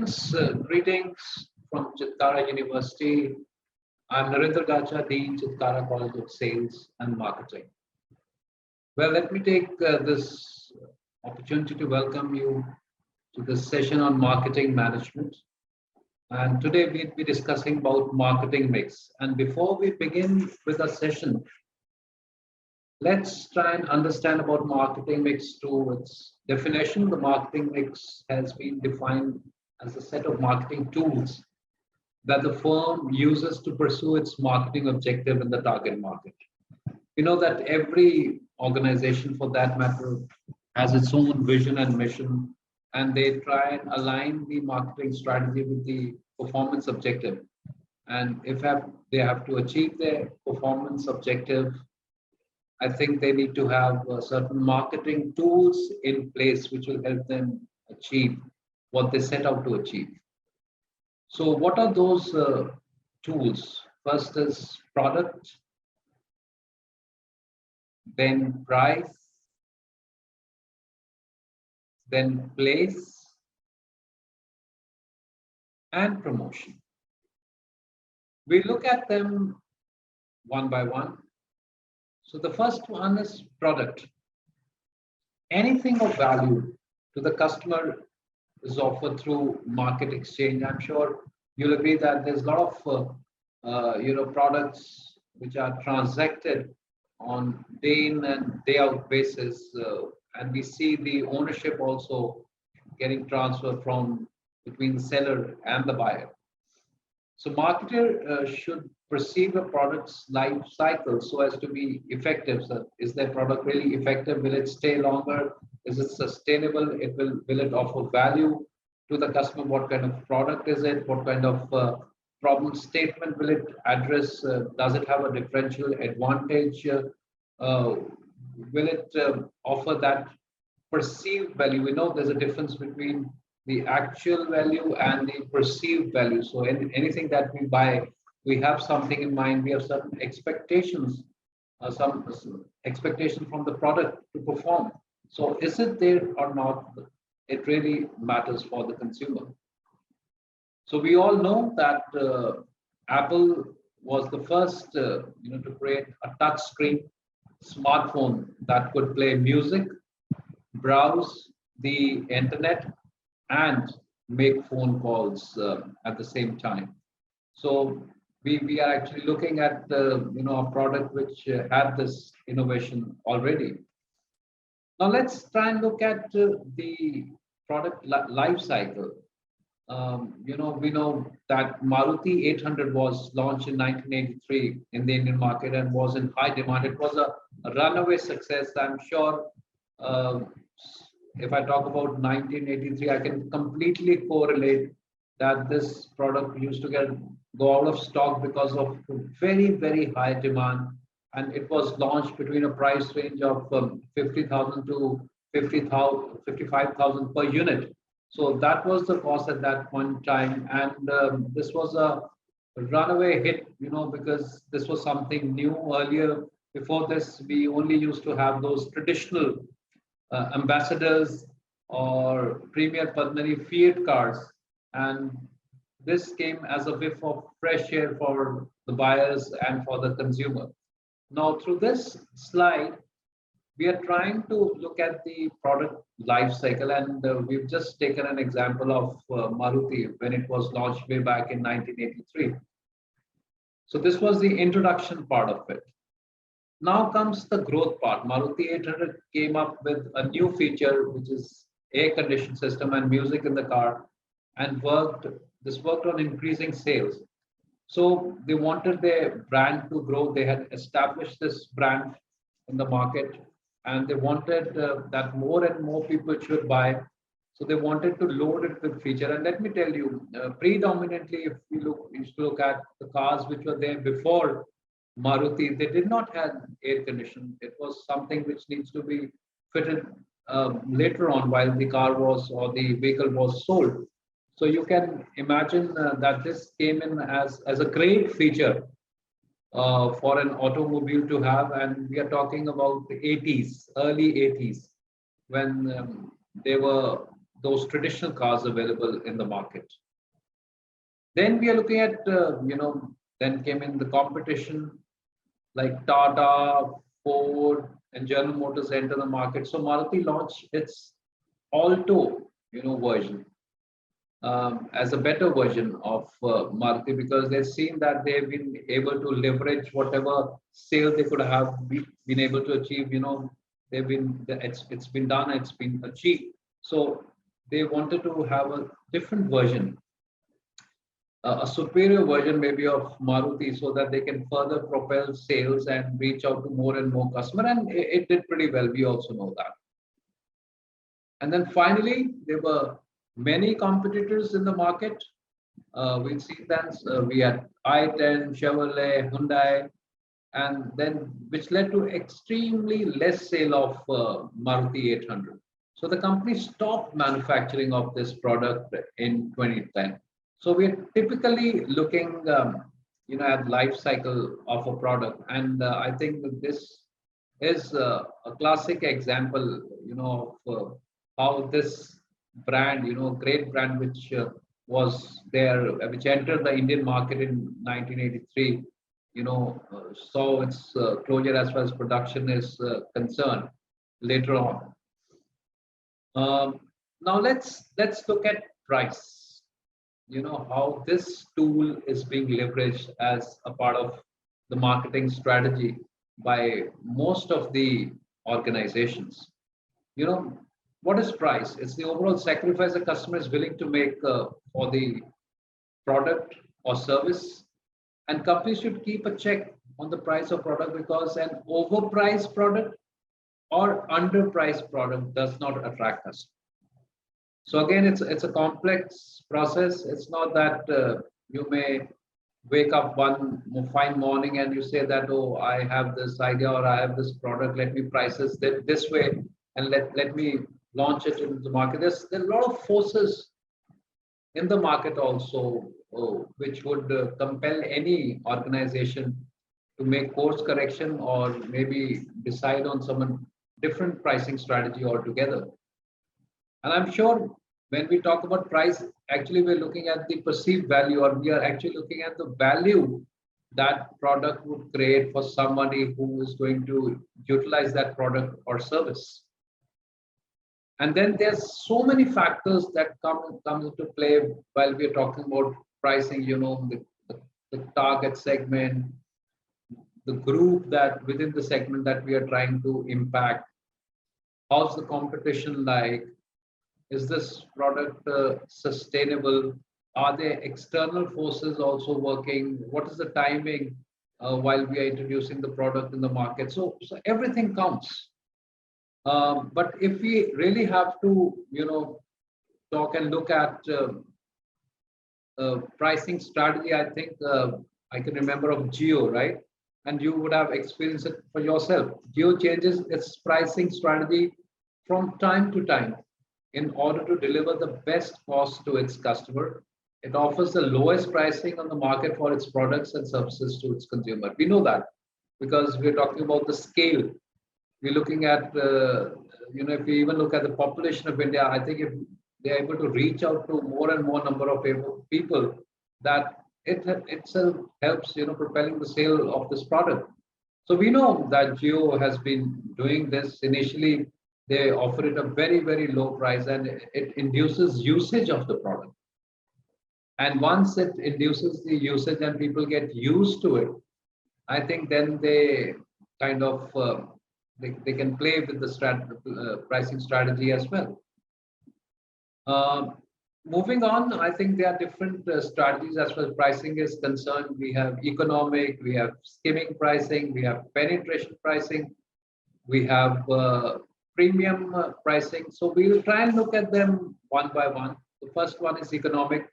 Students, greetings from Chitkara University. I'm Narendra Gacha, Dean, Chitkara College of Sales and Marketing. Well, let me take this opportunity to welcome you to this session on marketing management. And today we'll be discussing about marketing mix. And before we begin with the session, let's try and understand about marketing mix to its definition. The marketing mix has been defined as a set of marketing tools that the firm uses to pursue its marketing objective in the target market. You know that every organization, for that matter, has its own vision and mission, and they try and align the marketing strategy with the performance objective. And if they have to achieve their performance objective, I think they need to have certain marketing tools in place which will help them achieve what they set out to achieve. So, what are those tools? First is product, then price, then place, and promotion. We look at them one by one. So the first one is product. Anything of value to the customer is offered through market exchange. I'm sure you'll agree that there's a lot of products which are transacted on day in and day out basis, and we see the ownership also getting transferred from between the seller and the buyer. So marketer should perceive a product's life cycle so as to be effective. So is their product really effective? Will it stay longer? Is it sustainable? Will it offer value to the customer? What kind of product is it? What kind of problem statement will it address? Does it have a differential advantage? Will it offer that perceived value? We know there's a difference between the actual value and the perceived value. So anything that we buy, we have something in mind. We have certain expectations, some expectation from the product to perform. So is it there or not? It really matters for the consumer. So we all know that Apple was the first, to create a touch screen smartphone that could play music, browse the internet, and make phone calls at the same time. So we are actually looking at a product which had this innovation already. Now let's try and look at the product life cycle. We know that Maruti 800 was launched in 1983 in the Indian market and was in high demand. It was a runaway success. I'm sure if I talk about 1983, I can completely correlate that this product used to go out of stock because of very, very high demand. And it was launched between a price range of 50,000 to 55,000 per unit. So that was the cost at that point in time. And this was a runaway hit, because this was something new. Earlier, before this, we only used to have those traditional ambassadors or Premier Padmini Fiat cars, and this came as a whiff of fresh air for the buyers and for the consumer. Now through this slide we are trying to look at the product life cycle, and we've just taken an example of Maruti when it was launched way back in 1983. So this was the introduction part of it. Now comes the growth part. Maruti 800 came up with a new feature, which is air conditioning system and music in the car, and worked on increasing sales. So they wanted their brand to grow. They had established this brand in the market, and they wanted that more and more people should buy. So they wanted to load it with feature. And let me tell you, predominantly, if you used to look at the cars which were there before Maruti, they did not have air conditioning. It was something which needs to be fitted later on while the car was or the vehicle was sold. So you can imagine that this came in as a great feature for an automobile to have. And we are talking about the 80s, early 80s, when they were those traditional cars available in the market. Then we are looking at, then came in the competition like Tata, Ford, and General Motors enter the market. So Maruti launched its Alto, version as a better version of Maruti because they've seen that they've been able to leverage whatever sale they could have been able to achieve. They've been it's been done, it's been achieved. So they wanted to have a different version, a superior version maybe of Maruti, so that they can further propel sales and reach out to more and more customer. And it did pretty well. We also know that. And then finally, there were many competitors in the market. We've seen that we had i10, Chevrolet, Hyundai, and then which led to extremely less sale of Maruti 800. So the company stopped manufacturing of this product in 2010. So we're typically looking, at life cycle of a product, and I think that this is a classic example, of how this brand, great brand which was there, which entered the Indian market in 1983, saw its closure as far as production is concerned later on. Now let's look at price. How this tool is being leveraged as a part of the marketing strategy by most of the organizations. What is price? It's the overall sacrifice a customer is willing to make for the product or service. And companies should keep a check on the price of product because an overpriced product or underpriced product does not attract us. So again, it's a complex process. It's not that you may wake up one fine morning and you say that, oh, I have this idea or I have this product, let me price this way and let me launch it into the market. There's a lot of forces in the market also, which would compel any organization to make course correction or maybe decide on some different pricing strategy altogether. And I'm sure when we talk about price, actually we're looking at the perceived value, or we are actually looking at the value that product would create for somebody who is going to utilize that product or service. And then there's so many factors that come into play while we're talking about pricing, the target segment, the group that within the segment that we are trying to impact. How's the competition like? Is this product sustainable? Are there external forces also working? What is the timing while we are introducing the product in the market? So everything counts. But if we really have to, talk and look at pricing strategy, I think I can remember of Jio, right? And you would have experienced it for yourself. Jio changes its pricing strategy from time to time in order to deliver the best cost to its customer. It offers the lowest pricing on the market for its products and services to its consumer. We know that because we're talking about the scale. We're looking at, if we even look at the population of India, I think if they're able to reach out to more and more number of people, that it itself helps, propelling the sale of this product. So we know that Jio has been doing this. Initially, they offer it a very, very low price and it induces usage of the product. And once it induces the usage and people get used to it, I think then they kind of, they can play with the pricing strategy as well. Moving on, I think there are different strategies as far as pricing is concerned. We have economic, we have skimming pricing, we have penetration pricing, we have premium pricing. So we will try and look at them one by one. The first one is economic,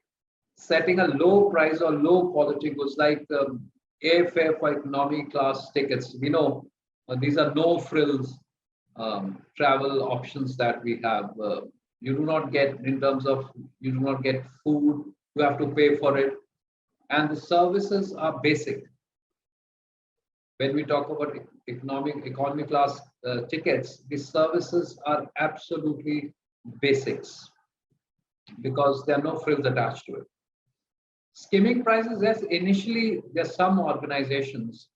setting a low price or low quality goods like airfare for economy class tickets. We know these are no frills travel options that we have. You do not get in terms of, you do not get food, you have to pay for it. And the services are basic. When we talk about economy class tickets, the services are absolutely basics. because there are no frills attached to it. Skimming prices, yes, initially there's some organizations,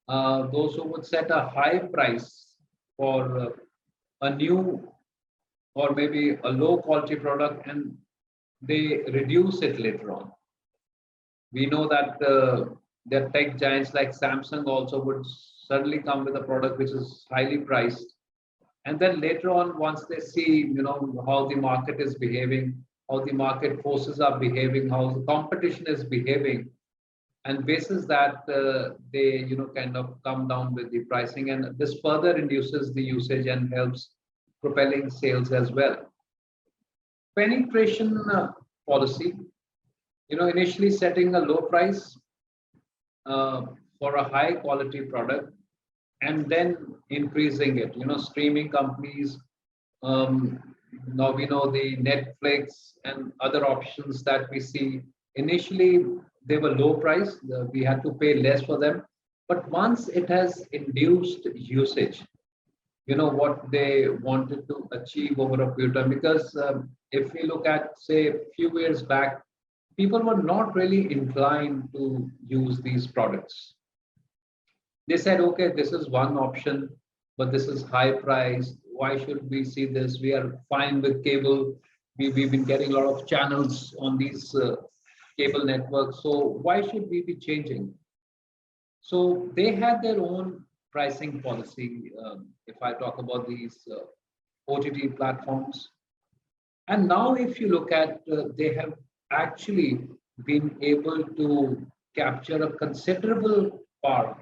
those who would set a high price for a new or maybe a low quality product, and they reduce it later on. We know that the tech giants like Samsung also would suddenly come with a product which is highly priced, and then later on, once they see how the market is behaving, how the market forces are behaving, how the competition is behaving, and basis that they kind of come down with the pricing, and this further reduces the usage and helps propelling sales as well. Penetration policy, initially setting a low price uh, for a high quality product and then increasing it. Streaming companies, um, now we know the Netflix and other options that we see. Initially, they were low price. We had to pay less for them. But once it has induced usage, what they wanted to achieve over a period of time. Because if we look at, say, a few years back, people were not really inclined to use these products. They said, okay, this is one option, but this is high price. Why should we see this? We are fine with cable. We've been getting a lot of channels on these cable networks. So why should we be changing? So they had their own pricing policy. If I talk about these OTT platforms, and now if you look at, they have actually been able to capture a considerable part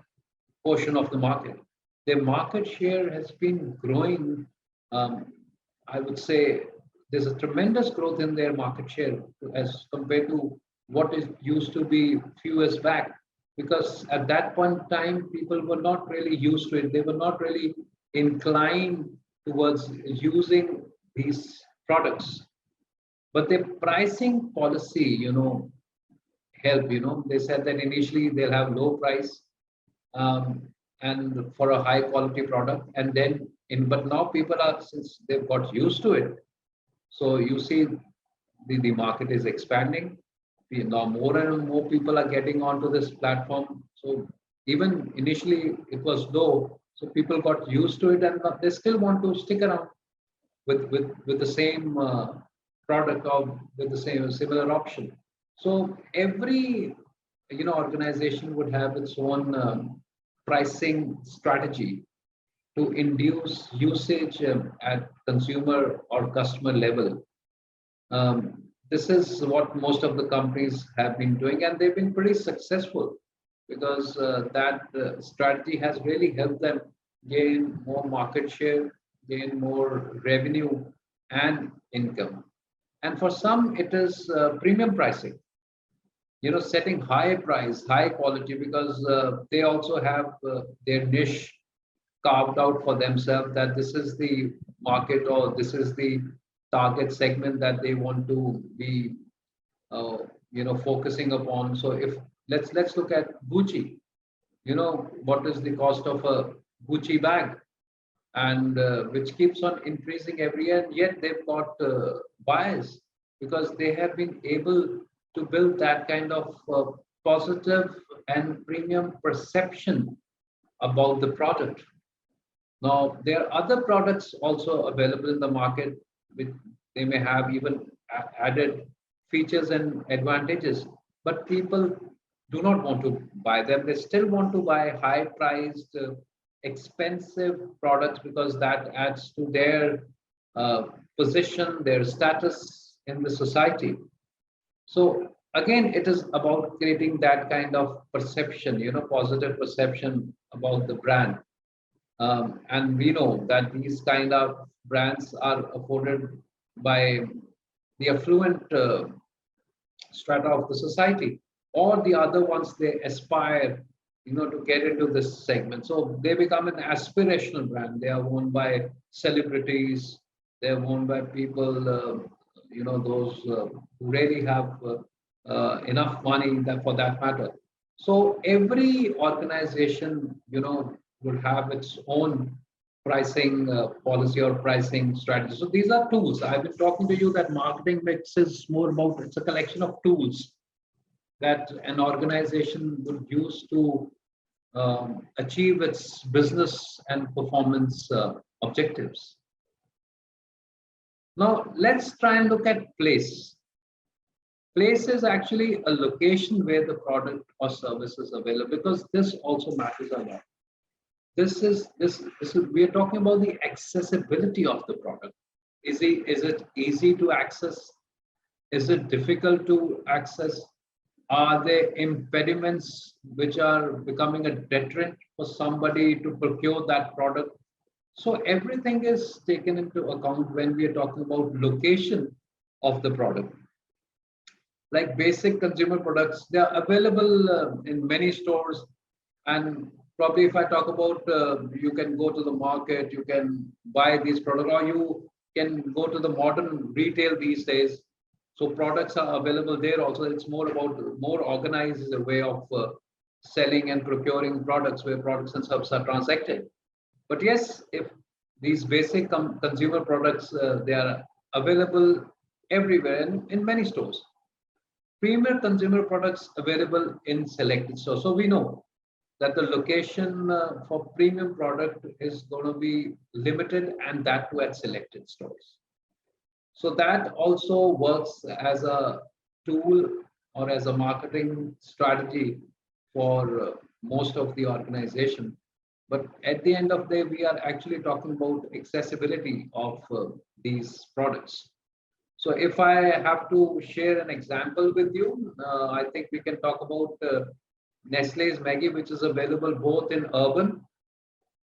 portion of the market. Their market share has been growing. I would say there's a tremendous growth in their market share as compared to what it used to be a few years back. Because at that point in time, people were not really used to it. They were not really inclined towards using these products. But their pricing policy, help. They said that initially they'll have low price, um, and for a high quality product, and then but now people are, since they've got used to it, so you see the market is expanding. Now more and more people are getting onto this platform. So even initially it was low, so people got used to it, and they still want to stick around with the same product or with the same similar option. So every organization would have its own pricing strategy to induce usage at consumer or customer level. This is what most of the companies have been doing, and they've been pretty successful because that strategy has really helped them gain more market share, gain more revenue and income. And for some, it is premium pricing, setting high price, high quality, because they also have their niche carved out for themselves, that this is the market or this is the target segment that they want to be focusing upon. So if let's look at Gucci. What is the cost of a Gucci bag, and which keeps on increasing every year, and yet they've got buyers because they have been able to build that kind of positive and premium perception about the product. Now, there are other products also available in the market, which they may have even added features and advantages, but people do not want to buy them. They still want to buy high priced, expensive products because that adds to their position, their status in the society. So again, it is about creating that kind of perception, positive perception about the brand. And we know that these kind of brands are afforded by the affluent strata of the society, or the other ones they aspire, to get into this segment. So they become an aspirational brand. They are owned by celebrities. They are owned by people, those who really have enough money that for that matter. So every organization, would have its own pricing policy or pricing strategy. So these are tools. I've been talking to you that marketing mix is more about, it's a collection of tools that an organization would use to achieve its business and performance objectives. Now, let's try and look at place. Place is actually a location where the product or service is available, because this also matters a lot. We are talking about the accessibility of the product. Is it easy to access? Is it difficult to access? Are there impediments which are becoming a deterrent for somebody to procure that product? So everything is taken into account when we are talking about location of the product. Like basic consumer products, they are available in many stores. And probably if I talk about, you can go to the market, you can buy these products, or you can go to the modern retail these days. So products are available there also. It's more about more organized way of selling and procuring products, where products and services are transacted. But yes, if these basic consumer products, they are available everywhere in many stores. Premier consumer products available in selected stores. So we know that the location for premium product is going to be limited, and that too at selected stores. So that also works as a tool or as a marketing strategy for most of the organization. But at the end of the day, we are actually talking about accessibility of these products. So if I have to share an example with you, I think we can talk about Nestle's Maggi, which is available both in urban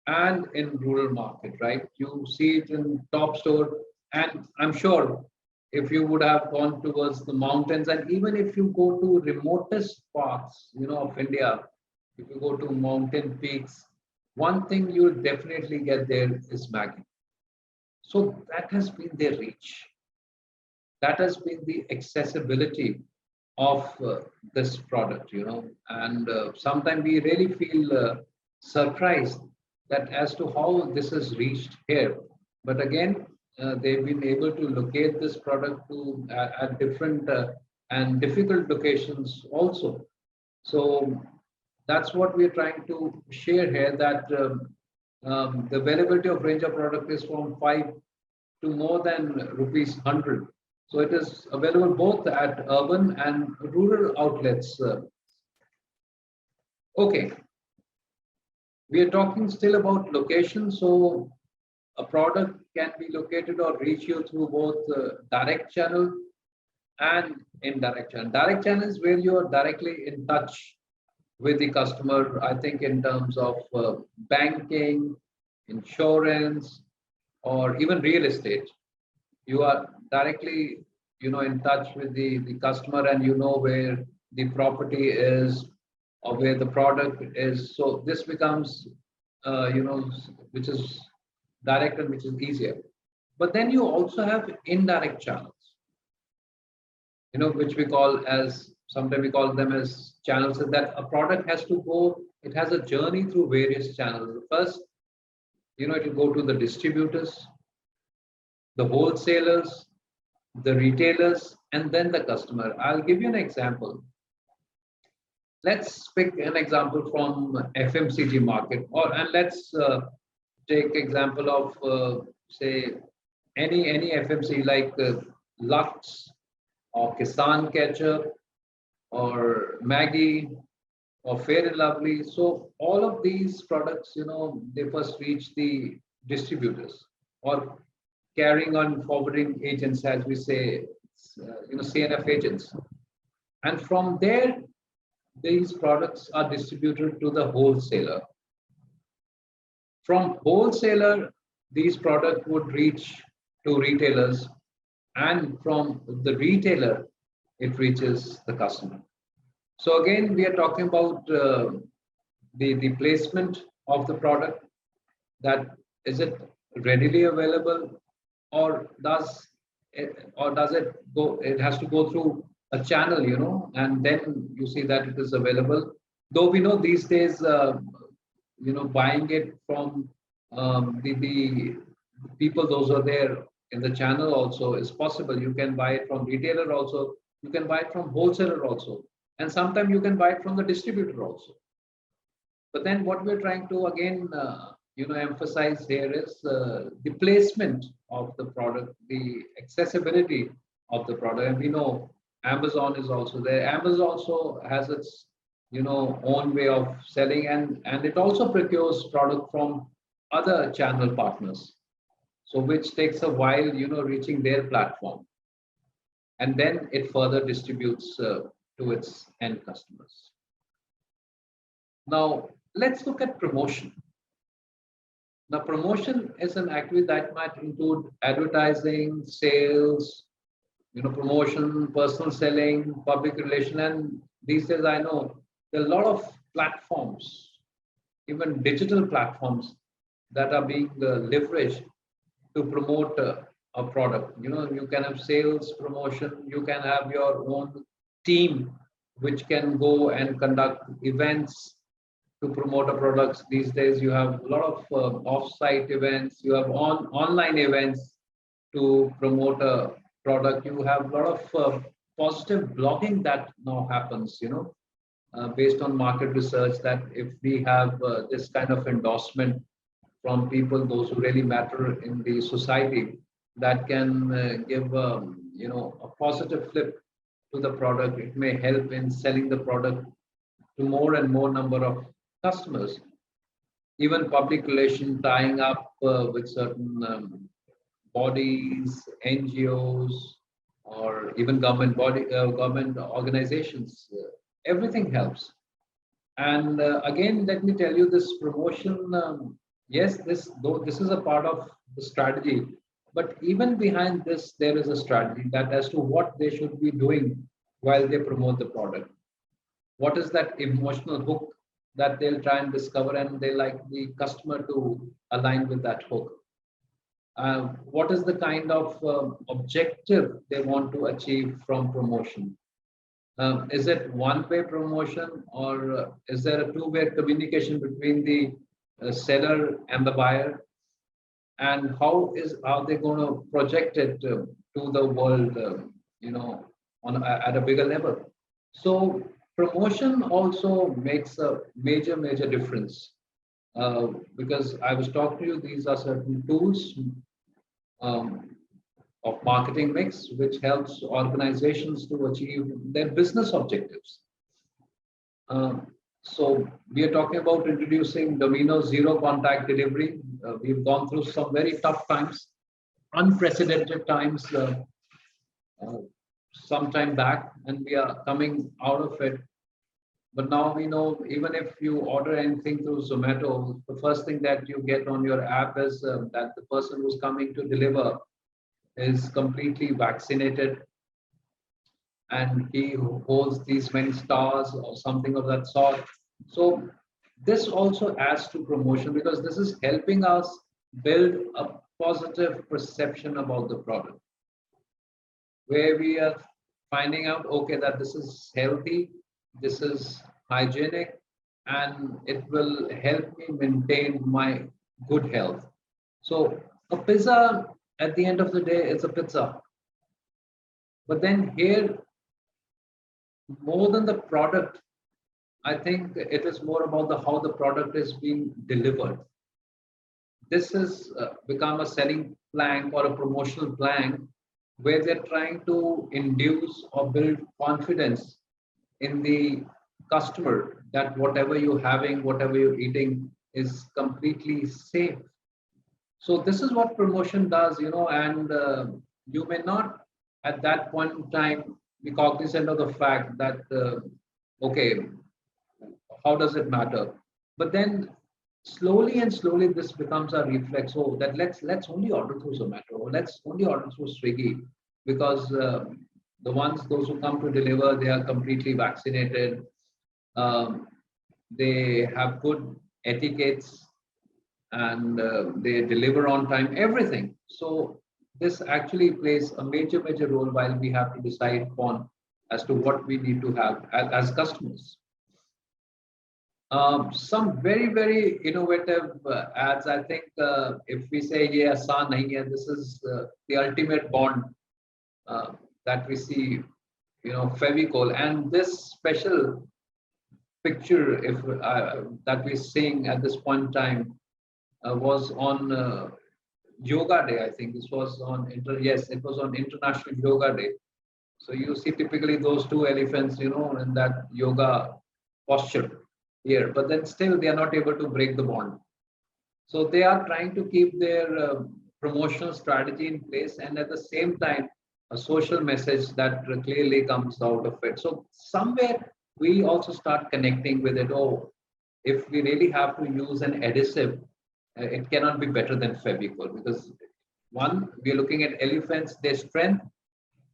and in rural market, right? You see it in top store, and I'm sure if you would have gone towards the mountains, and even if you go to remotest parts, of India, if you go to mountain peaks, one thing you'll definitely get there is Maggi. So that has been their reach. That has been the accessibility of this product, and sometimes we really feel surprised that as to how this has reached here. But again, they've been able to locate this product to at different and difficult locations also. So that's what we're trying to share here, that the availability of range of product is from 5 to more than rupees 100. So it is available both at urban and rural outlets. Okay, we are talking still about location. So a product can be located or reach you through both direct channel and indirect channel. Direct channel is where you are directly in touch with the customer, I think in terms of banking, insurance, or even real estate. You are directly, in touch with the customer, and where the property is or where the product is. So this becomes, which is direct and which is easier. But then you also have indirect channels, which we call as, sometimes we call them as channels, that a product has to go, it has a journey through various channels. First, it will go to the distributors, the wholesalers, the retailers, and then the customer. I'll give you an example. Let's pick an example from FMCG market, and let's take example of say any FMCG like Lux or Kisan Ketchup or Maggi or Fair and Lovely. So all of these products, they first reach the distributors or carrying on forwarding agents, as we say, CNF agents. And from there, these products are distributed to the wholesaler. From wholesaler, these products would reach to retailers, and from the retailer, it reaches the customer. So again, we are talking about the placement of the product. That is it readily available, or does it go? It has to go through a channel, and then you see that it is available. Though we know these days, buying it from the people those are there in the channel also is possible. You can buy it from retailer also. You can buy it from wholesaler also, and sometimes you can buy it from the distributor also. But then what we're trying to again, emphasize here is the placement of the product, the accessibility of the product. And we know Amazon is also there. Amazon also has its, own way of selling, and it also procures product from other channel partners. So which takes a while, reaching their platform, and then it further distributes to its end customers. Now, let's look at promotion. Now, promotion is an activity that might include advertising, sales, promotion, personal selling, public relation, and these days I know there are a lot of platforms, even digital platforms, that are being leveraged to promote a product. You can have sales promotion, you can have your own team which can go and conduct events to promote a products. These days, you have a lot of off-site events. You have online events to promote a product. You have a lot of positive blogging that now happens. Based on market research, that if we have this kind of endorsement from people, those who really matter in the society, that can give a positive flip to the product. It may help in selling the product to more and more number of customers. Even public relation, tying up with certain bodies, NGOs, or even government organizations. Everything helps. And again, let me tell you, this promotion. Yes, this is a part of the strategy, but even behind this, there is a strategy that as to what they should be doing while they promote the product. What is that emotional hook that they'll try and discover, and they like the customer to align with that hook? What is the kind of objective they want to achieve from promotion? Is it one-way promotion, or is there a two-way communication between the seller and the buyer? And how are they going to project it to the world, at a bigger level? So promotion also makes a major difference, because I was talking to you, these are certain tools of marketing mix which helps organizations to achieve their business objectives. So we are talking about introducing Domino's zero contact delivery. We've gone through some very tough times, unprecedented times, some time back, and we are coming out of it. But now we know, even if you order anything through Zomato, the first thing that you get on your app is that the person who's coming to deliver is completely vaccinated, and he holds these many stars or something of that sort. So this also adds to promotion, because this is helping us build a positive perception about the product, where we are finding out, okay, that this is healthy, this is hygienic, and it will help me maintain my good health. So a pizza, at the end of the day, it's a pizza. But then here, more than the product, I think it is more about how the product is being delivered. This has become a selling plank or a promotional plank, where they're trying to induce or build confidence in the customer that whatever you're having, whatever you're eating is completely safe. So this is what promotion does, and you may not at that point in time be cognizant of the fact that, okay, how does it matter? But then slowly and slowly this becomes a reflex. Oh, that let's only order through Zomato, or let's only order through Swiggy, because those who come to deliver, they are completely vaccinated. They have good etiquettes, and they deliver on time, everything. So this actually plays a major role while we have to decide upon as to what we need to have as customers. Some very, very innovative ads. I think if we say, yeah, aasan nahi hai, this is the ultimate bond uh, that we see, Fevicol. And this special picture, if that we're seeing at this point in time, was on Yoga Day. I think this was on yes, it was on International Yoga Day. So you see typically those two elephants, in that yoga posture here, but then still they are not able to break the bond. So they are trying to keep their promotional strategy in place, and at the same time, a social message that clearly comes out of it. So somewhere we also start connecting with it. Oh, if we really have to use an adhesive, it cannot be better than Fevicol, because one, we are looking at elephants, their strength,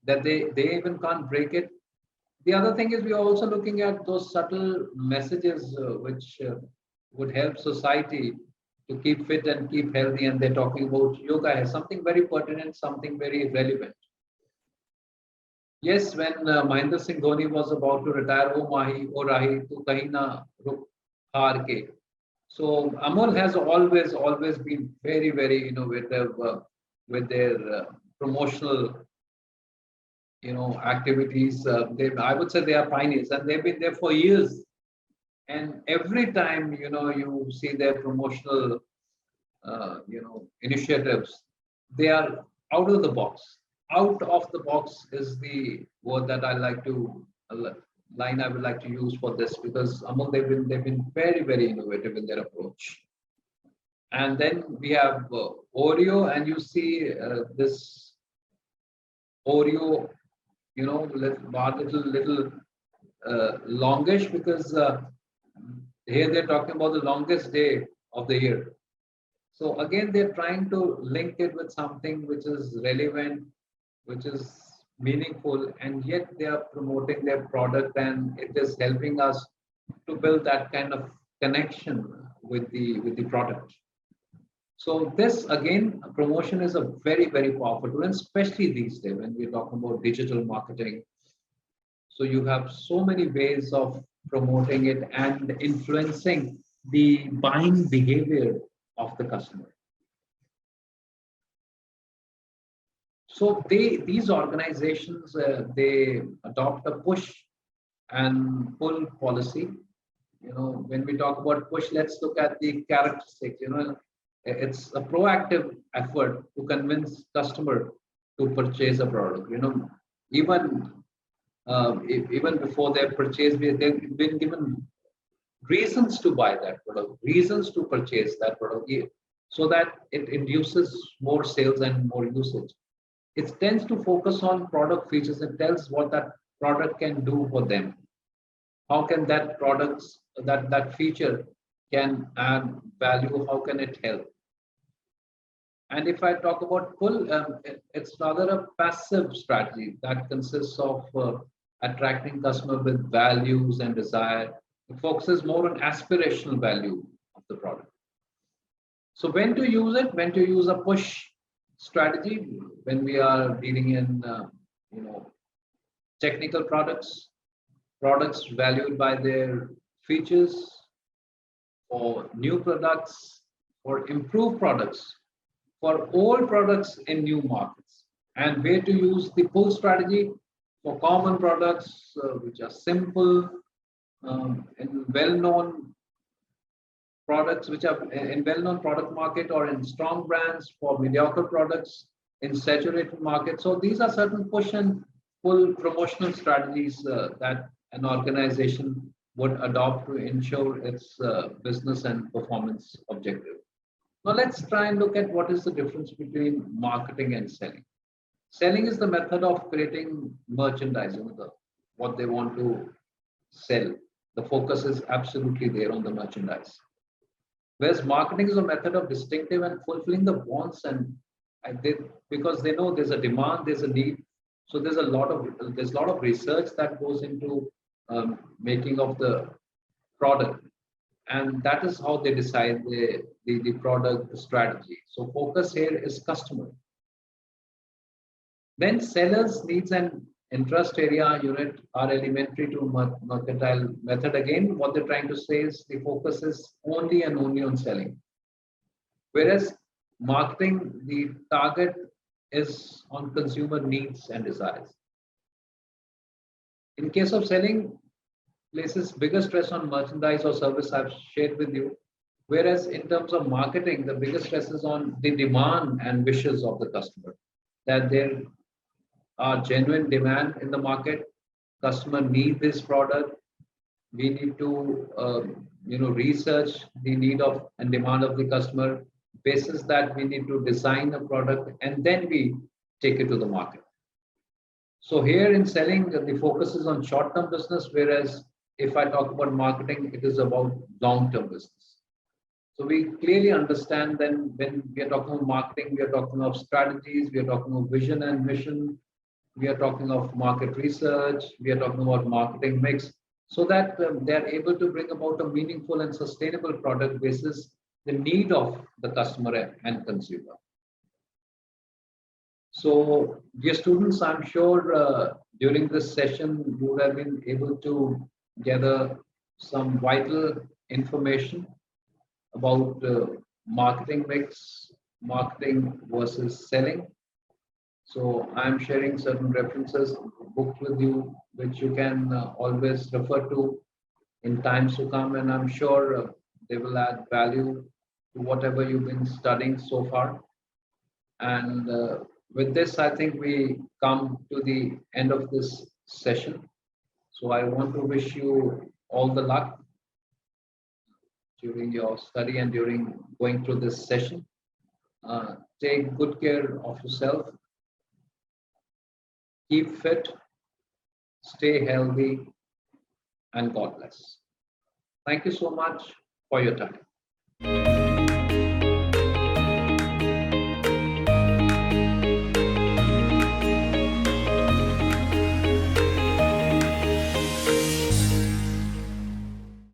that they even can't break it. The other thing is we are also looking at those subtle messages which would help society to keep fit and keep healthy. And they're talking about yoga as something very pertinent, something very relevant. Yes, when Mahendra Singh Dhoni was about to retire, oh Mahi, oh Rahi, tu kahi na ruk haar ke. So Amul has always been very, very innovative with their promotional activities. I would say they are pioneers, and they've been there for years. And every time, you see their promotional, initiatives, they are out of the box. Out of the box is the word that I like to line I would like to use for this, because Amul, they've been very, very innovative in their approach. And then we have Oreo, and you see this Oreo, little longish, because here they're talking about the longest day of the year. So again, they're trying to link it with something which is relevant, which is meaningful, and yet they are promoting their product, and it is helping us to build that kind of connection with the product. So this again, promotion is a very, very powerful tool, and especially these days when we're talking about digital marketing. So you have so many ways of promoting it and influencing the buying behavior of the customer. So these organizations they adopt a push and pull policy. When we talk about push, let's look at the characteristics. It's a proactive effort to convince customer to purchase a product. Even even before their purchase, they've been given reasons to buy that product, reasons to purchase that product, so that it induces more sales and more usage. It tends to focus on product features. It tells what that product can do for them. How can that that feature can add value? How can it help? And if I talk about pull, it's rather a passive strategy that consists of attracting customer with values and desire. It focuses more on aspirational value of the product. So when to use it? When to use a push strategy? When we are dealing in technical products, products valued by their features, or new products, or improved products, for old products in new markets. And where to use the pull strategy? For common products which are simple, and well-known products which are in well-known product market, or in strong brands for mediocre products in saturated market. So these are certain push and pull promotional strategies that an organization would adopt to ensure its business and performance objective. Now let's try and look at what is the difference between marketing and selling. Selling is the method of creating merchandise, what they want to sell. The focus is absolutely there on the merchandise. Whereas marketing is a method of distinctive and fulfilling the wants, because they know there's a demand, there's a need. So there's a lot of research that goes into making of the product, and that is how they decide the product strategy. So focus here is customer. Then sellers needs and Interest area unit are elementary to mercantile method. Again, what they're trying to say is the focus is only and only on selling. Whereas marketing, the target is on consumer needs and desires. In case of selling, places bigger stress on merchandise or service I've shared with you. Whereas in terms of marketing, the biggest stress is on the demand and wishes of the customer. That there are genuine demand in the market, customer need this product. We need to research the need of and demand of the customer. Basis that we need to design a product and then we take it to the market. So here in selling, the focus is on short-term business, whereas if I talk about marketing, it is about long-term business. So we clearly understand then when we are talking about marketing, we are talking of strategies, we are talking of vision and mission, we are talking of market research, we are talking about marketing mix, so that they are able to bring about a meaningful and sustainable product basis the need of the customer and consumer. So, dear students, I'm sure during this session you would have been able to gather some vital information about marketing mix, marketing versus selling. So I'm sharing certain references, books with you, which you can always refer to in times to come, and I'm sure they will add value to whatever you've been studying so far. And with this, I think we come to the end of this session. So I want to wish you all the luck during your study and during going through this session. Take good care of yourself. Keep fit, stay healthy, and God bless. Thank you so much for your time.